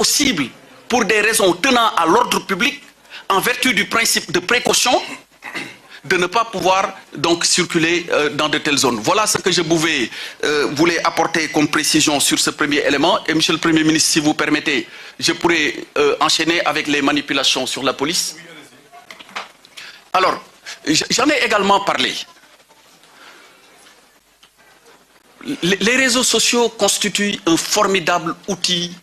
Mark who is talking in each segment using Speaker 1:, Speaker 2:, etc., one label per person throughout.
Speaker 1: possible, pour des raisons tenant à l'ordre public, en vertu du principe de précaution, de ne pas pouvoir donc circuler dans de telles zones. Voilà ce que je voulais apporter comme précision sur ce premier élément. Et Monsieur le Premier ministre, si vous permettez, je pourrais enchaîner avec les manipulations sur la police. Alors, j'en ai également parlé. Les réseaux sociaux constituent un formidable outil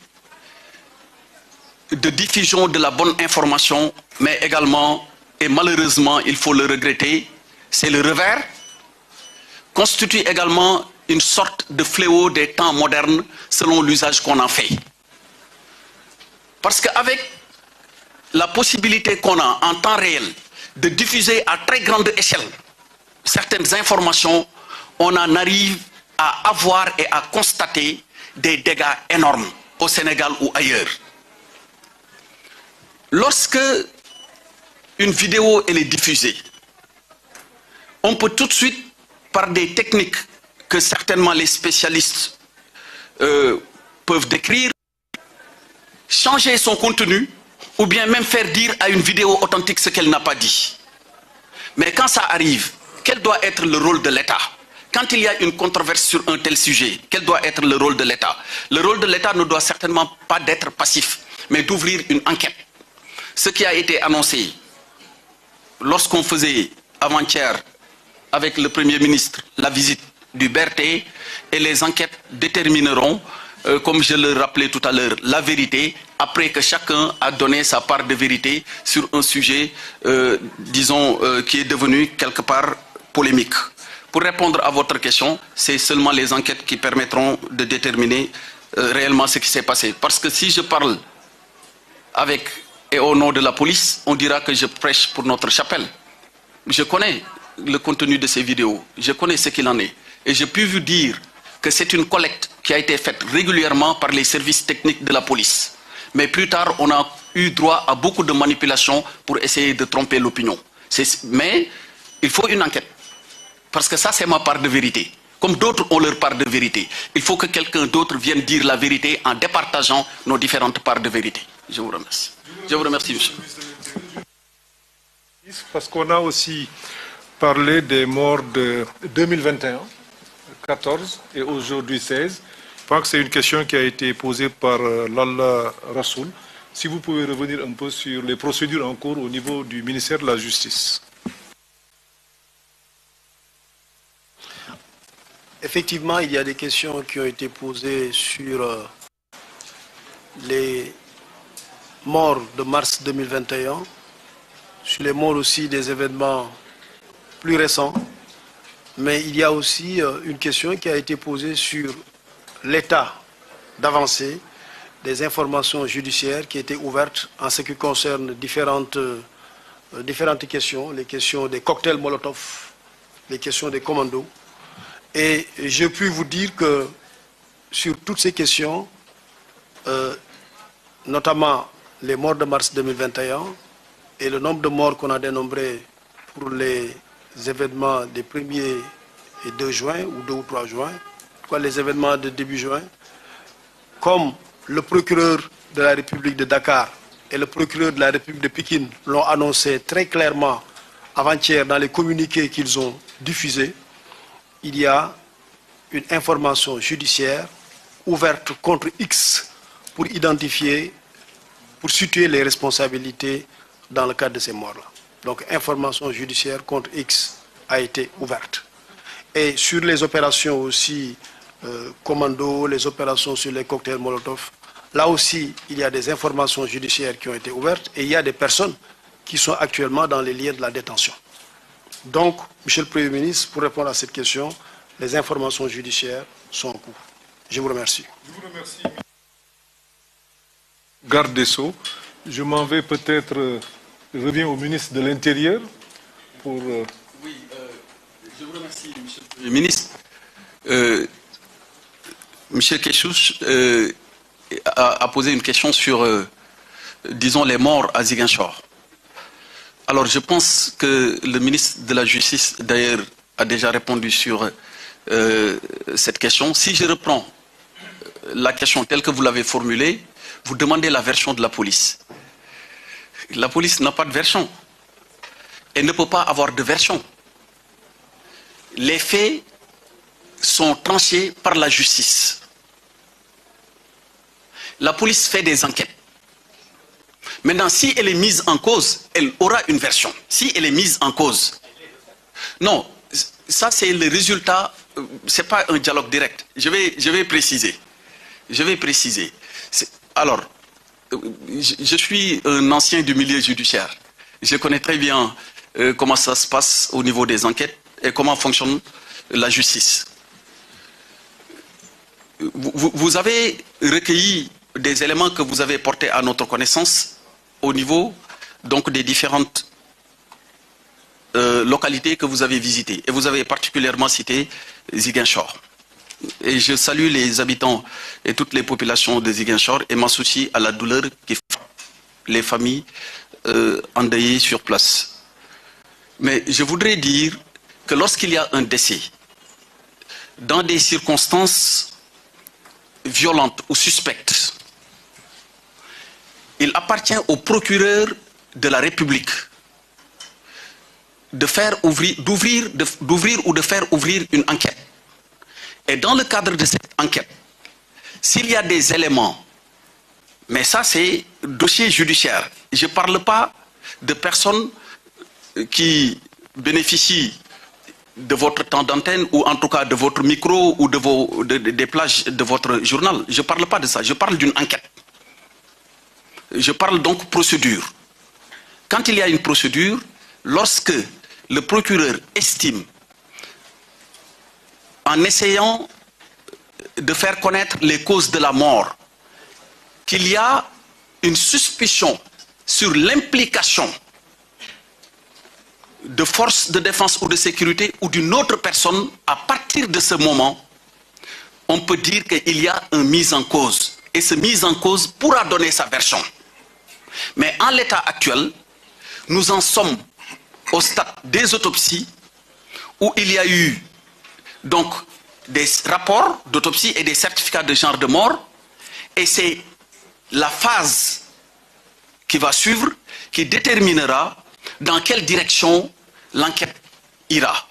Speaker 1: de diffusion de la bonne information, mais également, et malheureusement, il faut le regretter, c'est le revers, constitue également une sorte de fléau des temps modernes selon l'usage qu'on en fait. Parce qu'avec la possibilité qu'on a en temps réel de diffuser à très grande échelle certaines informations, on en arrive à avoir et à constater des dégâts énormes au Sénégal ou ailleurs. Lorsque une vidéo elle est diffusée, on peut tout de suite, par des techniques que certainement les spécialistes peuvent décrire, changer son contenu ou bien même faire dire à une vidéo authentique ce qu'elle n'a pas dit. Mais quand ça arrive, quel doit être le rôle de l'État? Quand il y a une controverse sur un tel sujet, quel doit être le rôle de l'État? Le rôle de l'État ne doit certainement pas d'être passif, mais d'ouvrir une enquête. Ce qui a été annoncé lorsqu'on faisait avant-hier avec le Premier ministre la visite du BRT, et les enquêtes détermineront, comme je le rappelais tout à l'heure, la vérité, après que chacun a donné sa part de vérité sur un sujet, disons, qui est devenu quelque part polémique. Pour répondre à votre question, c'est seulement les enquêtes qui permettront de déterminer réellement ce qui s'est passé. Parce que si je parle avec et au nom de la police, on dira que je prêche pour notre chapelle. Je connais le contenu de ces vidéos, je connais ce qu'il en est. Et je puis vous dire que c'est une collecte qui a été faite régulièrement par les services techniques de la police. Mais plus tard, on a eu droit à beaucoup de manipulations pour essayer de tromper l'opinion. Mais il faut une enquête. Parce que ça, c'est ma part de vérité. Comme d'autres ont leur part de vérité. Il faut que quelqu'un d'autre vienne dire la vérité en départageant nos différentes parts de vérité. Je vous remercie. Je vous remercie, monsieur.
Speaker 2: Parce qu'on a aussi parlé des morts de 2021, 14 et aujourd'hui 16. Je crois que c'est une question qui a été posée par Lalla Rassoul. Si vous pouvez revenir un peu sur les procédures en cours au niveau du ministère de la Justice.
Speaker 3: Effectivement, il y a des questions qui ont été posées sur les morts de mars 2021, sur les morts aussi des événements plus récents, mais il y a aussi une question qui a été posée sur l'état d'avancée des informations judiciaires qui étaient ouvertes en ce qui concerne différentes questions, les questions des cocktails Molotov, les questions des commandos. Et je puis vous dire que sur toutes ces questions, notamment les morts de mars 2021 et le nombre de morts qu'on a dénombré pour les événements des 1er et 2 juin, ou 2 ou 3 juin, quoi, les événements de début juin, comme le procureur de la République de Dakar et le procureur de la République de Pékin l'ont annoncé très clairement avant-hier dans les communiqués qu'ils ont diffusés, il y a une information judiciaire ouverte contre X pour identifier, pour situer les responsabilités dans le cadre de ces morts-là. Donc, information judiciaire contre X a été ouverte. Et sur les opérations aussi, commando, les opérations sur les cocktails Molotov, là aussi, il y a des informations judiciaires qui ont été ouvertes et il y a des personnes qui sont actuellement dans les liens de la détention. Donc, Monsieur le Premier ministre, pour répondre à cette question, les informations judiciaires sont en cours. Je vous remercie.
Speaker 2: Je vous remercie. Garde des Sceaux, je m'en vais peut-être, je reviens au ministre de l'Intérieur pour...
Speaker 1: Oui, je vous remercie, Monsieur le Premier ministre. Monsieur Kechouch a posé une question sur, disons, les morts à Ziguinchor. Alors, je pense que le ministre de la Justice, d'ailleurs, a déjà répondu sur cette question. Si je reprends la question telle que vous l'avez formulée, vous demandez la version de la police. La police n'a pas de version. Elle ne peut pas avoir de version. Les faits sont tranchés par la justice. La police fait des enquêtes. Maintenant, si elle est mise en cause, elle aura une version. Si elle est mise en cause. Non, ça c'est le résultat, ce n'est pas un dialogue direct. Je vais préciser. Je vais préciser. Alors, je suis un ancien du milieu judiciaire. Je connais très bien comment ça se passe au niveau des enquêtes et comment fonctionne la justice. Vous avez recueilli des éléments que vous avez portés à notre connaissance au niveau donc des différentes localités que vous avez visitées. Et vous avez particulièrement cité Ziguinchor. Et je salue les habitants et toutes les populations de Ziguinchor et m'associe à la douleur qui frappe les familles endeuillées sur place. Mais je voudrais dire que lorsqu'il y a un décès, dans des circonstances violentes ou suspectes, il appartient au procureur de la République d'ouvrir ou de faire ouvrir une enquête. Et dans le cadre de cette enquête, s'il y a des éléments, mais ça c'est dossier judiciaire, je ne parle pas de personnes qui bénéficient de votre temps d'antenne ou en tout cas de votre micro ou des plages de votre journal. Je ne parle pas de ça, je parle d'une enquête. Je parle donc procédure. Quand il y a une procédure, lorsque le procureur estime, en essayant de faire connaître les causes de la mort, qu'il y a une suspicion sur l'implication de forces de défense ou de sécurité ou d'une autre personne, à partir de ce moment, on peut dire qu'il y a une mise en cause. Et cette mise en cause pourra donner sa version. Mais en l'état actuel, nous en sommes au stade des autopsies où il y a eu donc des rapports d'autopsie et des certificats de genre de mort. Et c'est la phase qui va suivre qui déterminera dans quelle direction l'enquête ira.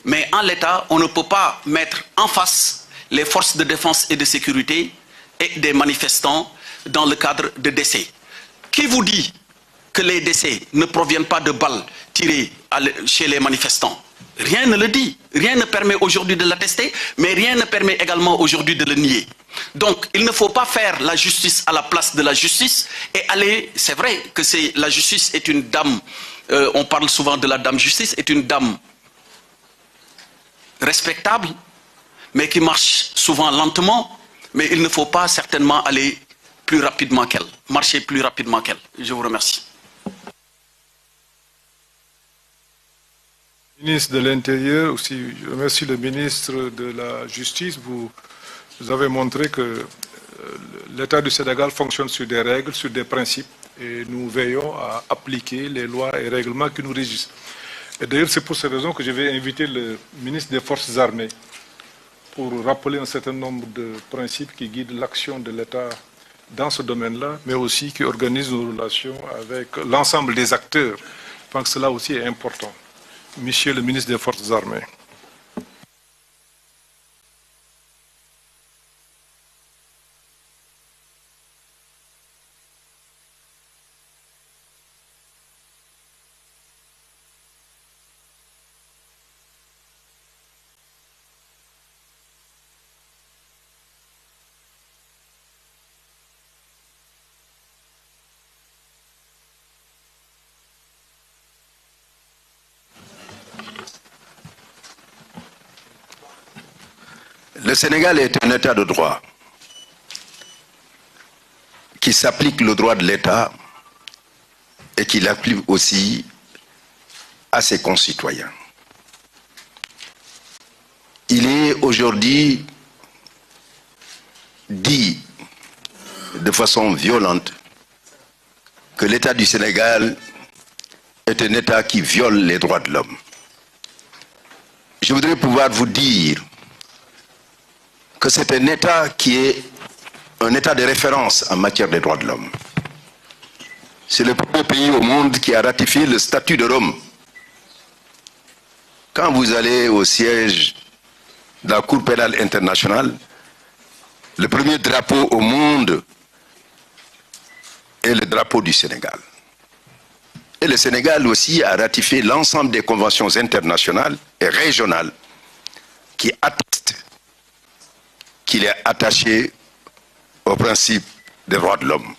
Speaker 1: Mais en l'état, on ne peut pas mettre en face les forces de défense et de sécurité et des manifestants dans le cadre de décès. Qui vous dit que les décès ne proviennent pas de balles tirées chez les manifestants? Rien ne le dit. Rien ne permet aujourd'hui de l'attester, mais rien ne permet également aujourd'hui de le nier. Donc, il ne faut pas faire la justice à la place de la justice et aller... C'est vrai que la justice est une dame, on parle souvent de la dame justice, est une dame respectable, mais qui marche souvent lentement, mais il ne faut pas certainement aller plus rapidement qu'elle, marcher plus rapidement qu'elle. Je vous remercie.
Speaker 2: Ministre de l'Intérieur, aussi, je remercie le ministre de la Justice. Vous avez montré que l'État du Sénégal fonctionne sur des règles, sur des principes, et nous veillons à appliquer les lois et règlements qui nous régissent. Et d'ailleurs, c'est pour cette raison que je vais inviter le ministre des Forces armées pour rappeler un certain nombre de principes qui guident l'action de l'État dans ce domaine-là, mais aussi qui organisent nos relations avec l'ensemble des acteurs. Je pense que cela aussi est important. Monsieur le ministre des Forces armées.
Speaker 4: Le Sénégal est un État de droit qui s'applique le droit de l'État et qui l'applique aussi à ses concitoyens. Il est aujourd'hui dit de façon violente que l'État du Sénégal est un État qui viole les droits de l'homme. Je voudrais pouvoir vous dire que c'est un État qui est un État de référence en matière des droits de l'homme. C'est le premier pays au monde qui a ratifié le statut de Rome. Quand vous allez au siège de la Cour pénale internationale, le premier drapeau au monde est le drapeau du Sénégal. Et le Sénégal aussi a ratifié l'ensemble des conventions internationales et régionales qui attestent qu'il est attaché au principe des droits de l'homme.